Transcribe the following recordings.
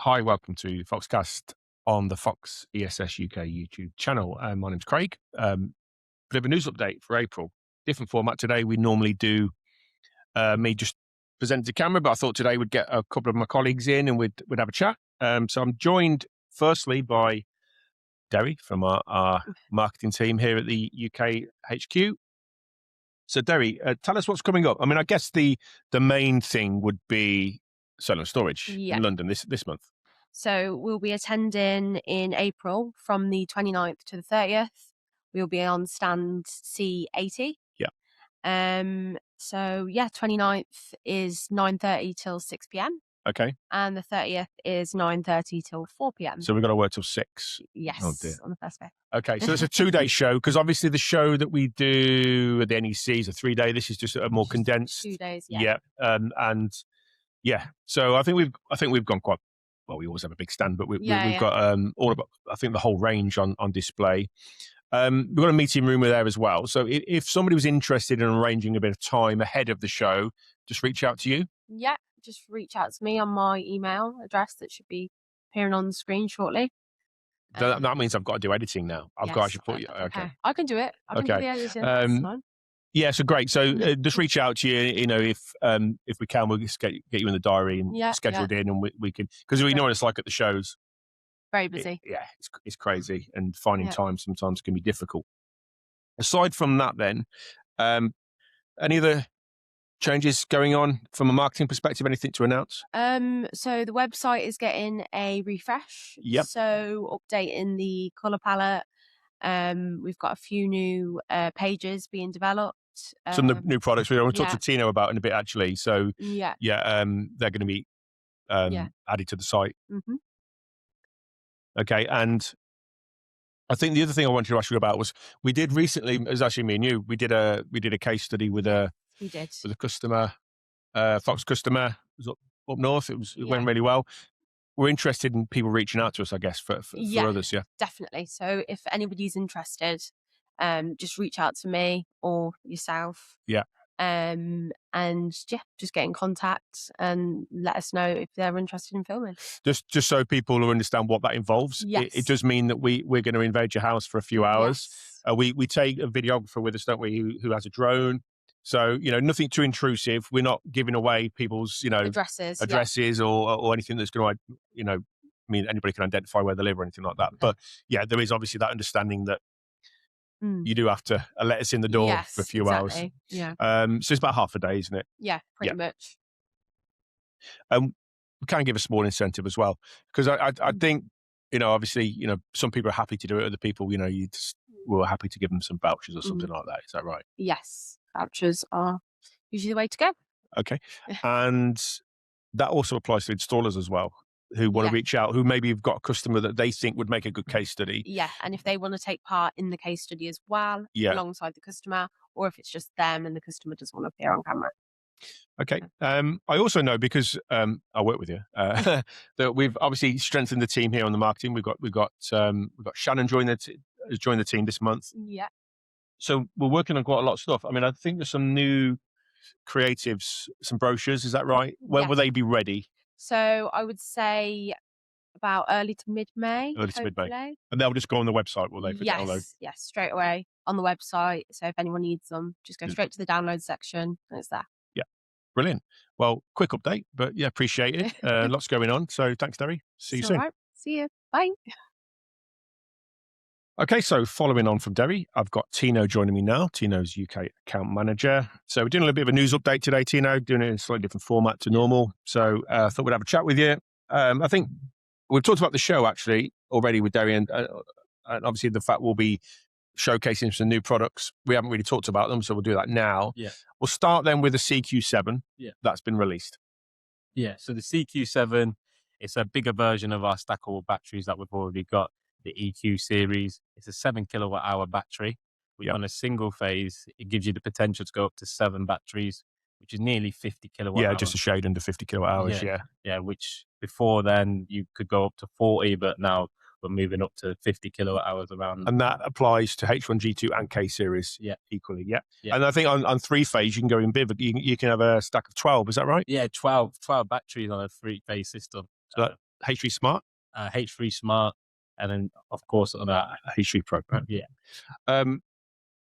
Hi, welcome to FoxCast on the Fox ESS UK YouTube channel. My name's Craig. Bit of a news update for April. Different format today. We normally do me just present to camera, but I thought today we'd get a couple of my colleagues in and we'd have a chat. So I'm joined firstly by Derry from our marketing team here at the UK HQ. So Derry, tell us what's coming up. I mean, I guess the main thing would be solar storage in London this month. So we'll be attending in April from the 29th to the 30th. We'll be on stand C80. Yeah. 29th is 9:30 till 6 p.m. Okay. And the 30th is 9:30 till 4 p.m. So we've got to work till 6. Yes, oh dear. On the first day. Okay, so it's a 2-day show, because obviously the show that we do at the NEC is a 3-day. This is just a more condensed. 2 days, yeah. So I think we've gone quite well. We always have a big stand, but we've got all about, I think, the whole range on display. We've got a meeting room there as well. So if somebody was interested in arranging a bit of time ahead of the show, just reach out to you. Yeah, just reach out to me on my email address that should be appearing on the screen shortly. That means I've got to do editing now. I've got to actually put you. Okay, I can do it. I can do the editing. That's fine. Yeah, so great. So just reach out to you. You know, if we can, we'll just get you in the diary and scheduled in, and we can, because we know what it's like at the shows. Very busy. It's crazy, and finding time sometimes can be difficult. Aside from that, then, any other changes going on from a marketing perspective? Anything to announce? So the website is getting a refresh. Yep. So updating the color palette. We've got a few new pages being developed. Some new products we're going to talk to Tino about in a bit, actually. So they're going to be added to the site. Mm-hmm. Okay, and I think the other thing I wanted to ask you about was we did recently. It was actually me and you. We did a case study with a customer, Fox customer. It was up north. It went really well. We're interested in people reaching out to us, I guess, for others. Yeah, definitely. So if anybody's interested, just reach out to me or yourself. Yeah. Just get in contact and let us know if they're interested in filming. Just so people will understand what that involves. Yes. It does mean that we're going to invade your house for a few hours. Yes. We take a videographer with us, don't we, who has a drone. So, nothing too intrusive. We're not giving away people's, addresses or anything that's going to, mean anybody can identify where they live or anything like that. But there is obviously that understanding that you do have to let us in the door for a few hours. Yeah. So it's about half a day, isn't it? Yeah, pretty much. We can give a small incentive as well, because I think, obviously, some people are happy to do it. Other people, we're happy to give them some vouchers or something like that. Is that right? Yes. Vouchers are usually the way to go. Okay. And that also applies to installers as well, who want to reach out, who maybe have got a customer that they think would make a good case study. Yeah, and if they want to take part in the case study as well, alongside the customer, or if it's just them and the customer doesn't want to appear on camera. Okay. I also know, because I work with you, that we've obviously strengthened the team here on the marketing. We've got Shannon join the team this month. Yeah. So we're working on quite a lot of stuff. I mean, I think there's some new creatives, some brochures. Is that right? When will they be ready? So I would say about early to mid-May. Early to mid-May. And they'll just go on the website, will they, for download? Yes, straight away on the website. So if anyone needs them, just go straight to the download section and it's there. Yeah, brilliant. Well, quick update, but appreciate it. Lots going on. So thanks, Derry. See you soon. All right. See you. Bye. Okay, so following on from Derry, I've got Tino joining me now. Tino's UK account manager. So we're doing a little bit of a news update today, Tino, doing it in a slightly different format to normal. So I thought we'd have a chat with you. I think we've talked about the show actually already with Derry, and obviously the fact we'll be showcasing some new products. We haven't really talked about them, so we'll do that now. Yeah. We'll start then with the CQ7 that's been released. Yeah, so the CQ7, it's a bigger version of our stackable batteries that we've already got. The EQ series. It's a 7 kilowatt hour battery. On a single phase, it gives you the potential to go up to 7 batteries, which is nearly 50 kilowatt hours. Just a shade under 50 kilowatt hours. Yeah, which before then you could go up to 40, but now we're moving up to 50 kilowatt hours around. And that applies to H1, G2 and K series equally. Yeah. And I think on 3-phase, you can go in big. You can have a stack of 12. Is that right? Yeah, 12 batteries on a 3-phase system. So H3 Smart, H3 Smart, and then of course on a H3 Pro. Right? yeah.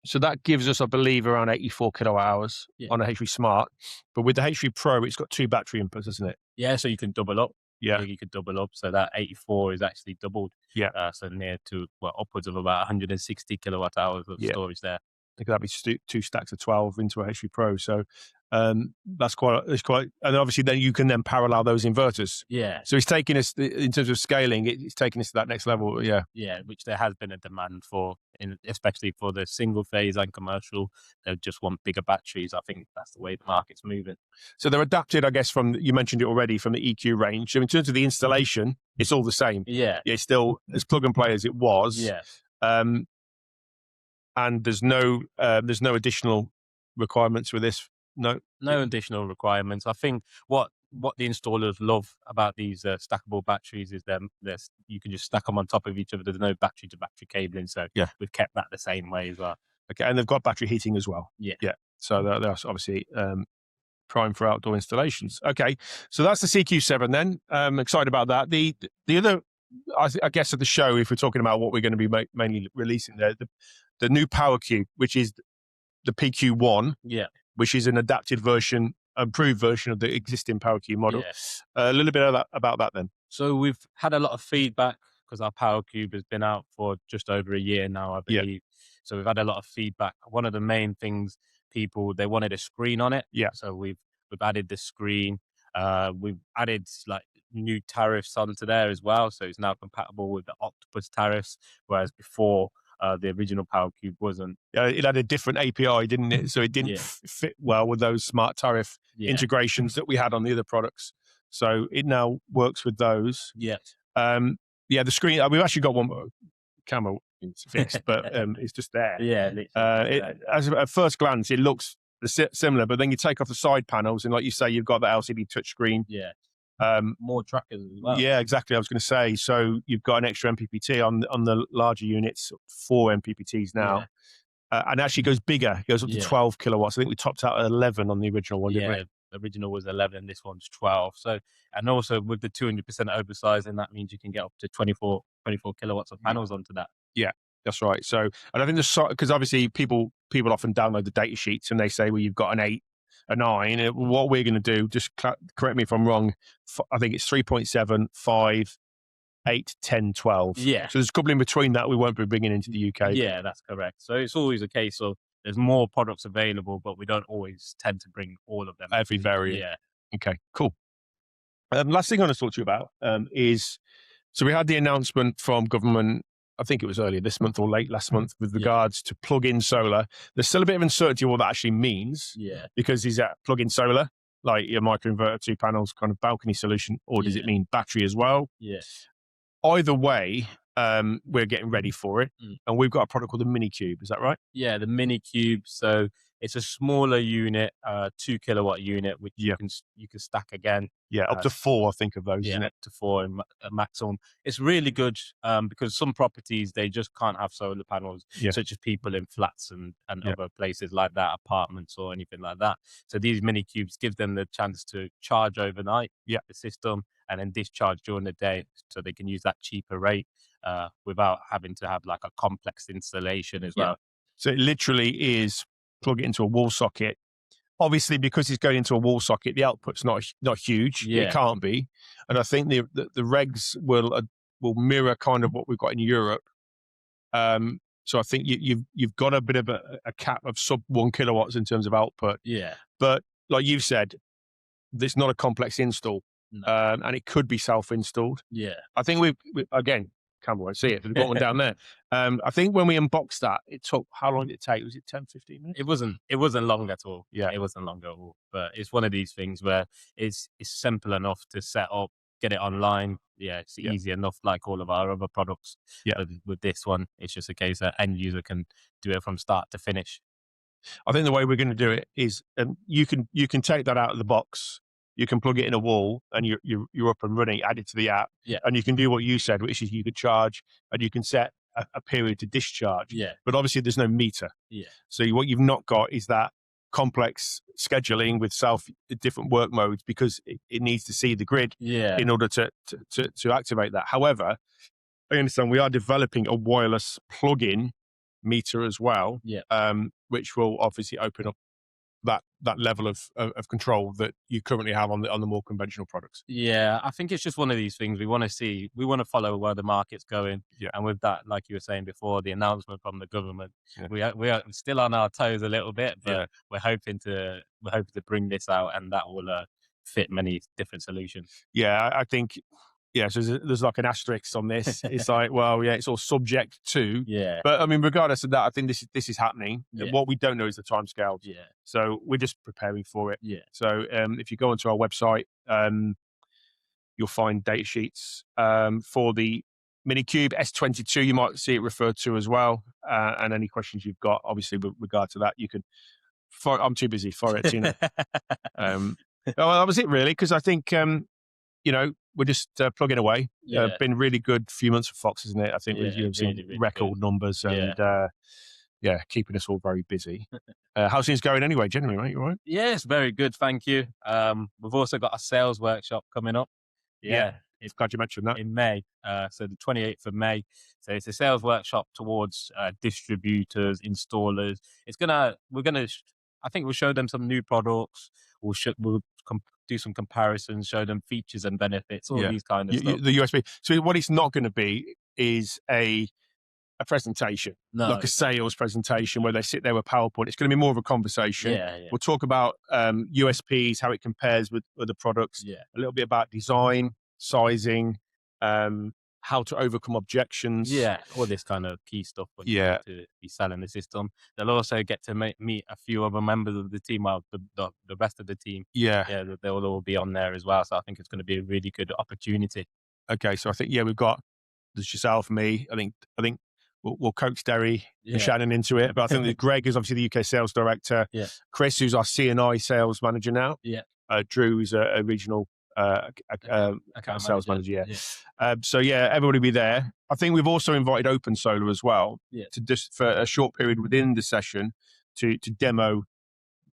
So that gives us, I believe, around 84 kilowatt hours Yeah. on a H3 Smart. But with the H3 Pro, it's got 2 battery inputs, isn't it? Yeah, so you can double up. Yeah. You could double up. So that 84 is actually doubled. Yeah. So near to, well, upwards of about 160 kilowatt hours of storage there. I think that'd be 2 stacks of 12 into a H3 Pro. So it's quite, and obviously then you can then parallel those inverters. Yeah. So it's taking us, in terms of scaling, it's taking us to that next level. Yeah. Yeah, which there has been a demand for, especially for the single phase and commercial. They just want bigger batteries. I think that's the way the market's moving. So they're adapted, I guess, from, you mentioned it already, from the EQ range. So in terms of the installation, it's all the same. Yeah. It's still as plug and play as it was. Yeah. And there's no additional requirements with this. No additional requirements. I think what the installers love about these stackable batteries is you can just stack them on top of each other. There's no battery to battery cabling, so yeah, we've kept that the same way as well. Okay, and they've got battery heating as well. Yeah. So they're obviously prime for outdoor installations. Okay, so that's the CQ7. Then I'm excited about that. The other, I guess, of the show, if we're talking about what we're going to be mainly releasing there, the new Power Cube, which is the PQ1. Yeah. Which is an adapted version, improved version of the existing Power Cube model. Yeah. A little bit about that then. So we've had a lot of feedback because our Power Cube has been out for just over a year now, I believe. Yeah. So we've had a lot of feedback. One of the main things, they wanted a screen on it. Yeah. So we've added the screen. We've added like new tariffs onto there as well. So it's now compatible with the Octopus tariffs, whereas before, the original Power Cube wasn't. It had a different API, didn't it? So it didn't fit well with those smart tariff integrations that we had on the other products. So it now works with those. Yeah. The screen, we've actually got one camera fixed, but it's just there. Yeah. At first glance, it looks similar, but then you take off the side panels, and like you say, you've got the LCD touchscreen. Yeah. More trackers as well. Yeah, exactly. I was going to say, so you've got an extra MPPT on the larger units, 4 MPPTs now, and actually goes bigger. It goes up to 12 kilowatts. I think we topped out at 11 on the original one. Yeah, the original was 11. This one's 12. So, and also with the 200% oversizing, that means you can get up to 24 kilowatts of panels onto that. Yeah, that's right. So, and I think because obviously people often download the data sheets and they say, well, you've got an 8. A 9. What we're going to do, just correct me if I'm wrong, I think it's 3.7, 5, 8, 10, 12. Yeah. So there's a couple in between that we won't be bringing into the UK. Yeah, that's correct. So it's always a case of there's more products available, but we don't always tend to bring all of them. Every variant. Yeah. Okay, cool. Last thing I want to talk to you about is, so we had the announcement from government, I think it was earlier this month or late last month, with regards to plug-in solar. There's still a bit of uncertainty what that actually means. Yeah. Because is that plug-in solar, like your microinverter, 2 panels, kind of balcony solution, or does it mean battery as well? Yeah. Either way, we're getting ready for it. And we've got a product called the Minicube. Is that right? Yeah, the Minicube. So it's a smaller unit, 2 kilowatt unit, which you can stack again. Yeah, up to 4, I think, of those, isn't it? Up to 4 in maximum. It's really good because some properties, they just can't have solar panels, such as people in flats and other places like that, apartments or anything like that. So these Minicubes give them the chance to charge overnight the system and then discharge during the day, so they can use that cheaper rate without having to have like a complex installation as well. So it literally is plug it into a wall socket. Obviously, because it's going into a wall socket, the output's not huge. It can't be, and I think the regs will mirror kind of what we've got in Europe. So I think you've got a bit of a cap of sub 1 kilowatts in terms of output. Yeah, but like you've said, it's not a complex install, and it could be self-installed. Yeah, I think we again. Camera won't see it, but we've got one down there. I think when we unboxed that, it took, how long did it take? Was it 10, 15 minutes? It wasn't long at all. Yeah. It wasn't long at all. But it's one of these things where it's simple enough to set up, get it online. Yeah, it's easy enough, like all of our other products. Yeah. But with this one, it's just a case that end user can do it from start to finish. I think the way we're going to do it is you can take that out of the box. You can plug it in a wall and you're up and running, add it to the app. Yeah. And you can do what you said, which is you could charge and you can set a period to discharge. Yeah. But obviously there's no meter. Yeah. So what you've not got is that complex scheduling with different work modes because it needs to see the grid Yeah. in order to activate that. However, I understand we are developing a wireless plug-in meter as well, which will obviously open up that level of control that you currently have on the more conventional products. Yeah, I think it's just one of these things we want to follow where the market's going. Yeah. And with that, like you were saying before, the announcement from the government, we are still on our toes a little bit, but we're hoping to bring this out, and that will fit many different solutions. Yeah, I think. Yeah, so there's like an asterisk on this. It's like, well, yeah, it's all subject to. Yeah. But I mean, regardless of that, I think this is happening. Yeah. What we don't know is the timescales. Yeah. So we're just preparing for it. Yeah. So if you go onto our website, you'll find data sheets for the Minicube S22. You might see it referred to as well. And any questions you've got, obviously, with regard to that, you can. I'm too busy for it, Tino. Well, that was it really, because I think we're just plugging away. Been really good few months for Fox, isn't it? I think we've seen really record good numbers and keeping us all very busy. How's things going anyway, generally, right? You all right? Yeah, it's very good, thank you. We've also got a sales workshop coming up. It's glad you mentioned that. In May, so the 28th of May. So it's a sales workshop towards distributors, installers. I think we'll show them some new products. We'll do some comparisons, show them features and benefits, all these kind of stuff. The USB. So what it's not going to be is a presentation, like a sales presentation where they sit there with PowerPoint. It's going to be more of a conversation. We'll talk about USPs, how it compares with other products, a little bit about design, sizing, how to overcome objections. All this kind of key stuff when you need to be selling the system. They'll also get to meet a few other members of the team, the rest of the team. They'll all be on there as well. So I think it's going to be a really good opportunity. Okay, so I think there's yourself, me. I think we'll coax Derry and Shannon into it. But I think that Greg is obviously the UK sales director. Chris, who's our C&I sales manager now. Drew is a regional account sales manager. Everybody will be there. I think we've also invited Open Solar as well to just for a short period within the session to demo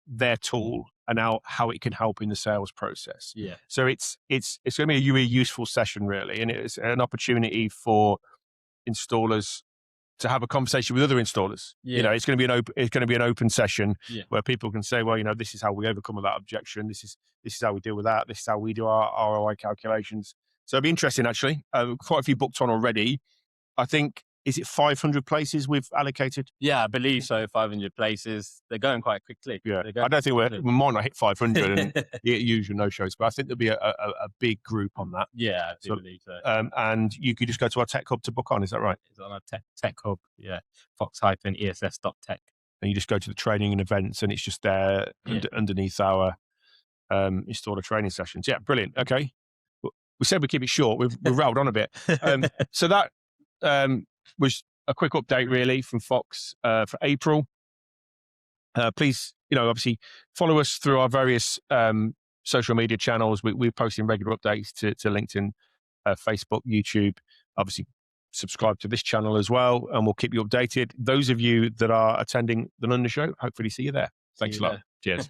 their tool and how it can help in the sales process. So it's going to be a really useful session, really, and it's an opportunity for installers to have a conversation with other installers. It's going to be an open session where people can say, well, this is how we overcome that objection. This is how we deal with that. This is how we do our ROI calculations. So it'll be interesting, actually. Quite a few booked on already. I think, is it 500 places we've allocated? Yeah, I believe so. 500 places. They're going quite quickly. I don't think we might not hit 500 and usual no-shows, but I think there'll be a big group on that. Yeah, I do believe so. And you could just go to our tech hub to book on, is that right? It's on our tech hub, fox-ess.tech. And you just go to the training and events and it's just there underneath our installer training sessions. Yeah, brilliant. Okay. We said we'd keep it short. We've rattled on a bit. So that was a quick update really from Fox for April. Please, obviously follow us through our various social media channels. We're posting regular updates to LinkedIn, Facebook, YouTube. Obviously, subscribe to this channel as well, and we'll keep you updated. Those of you that are attending the London show, hopefully see you there. Thanks a lot. Cheers.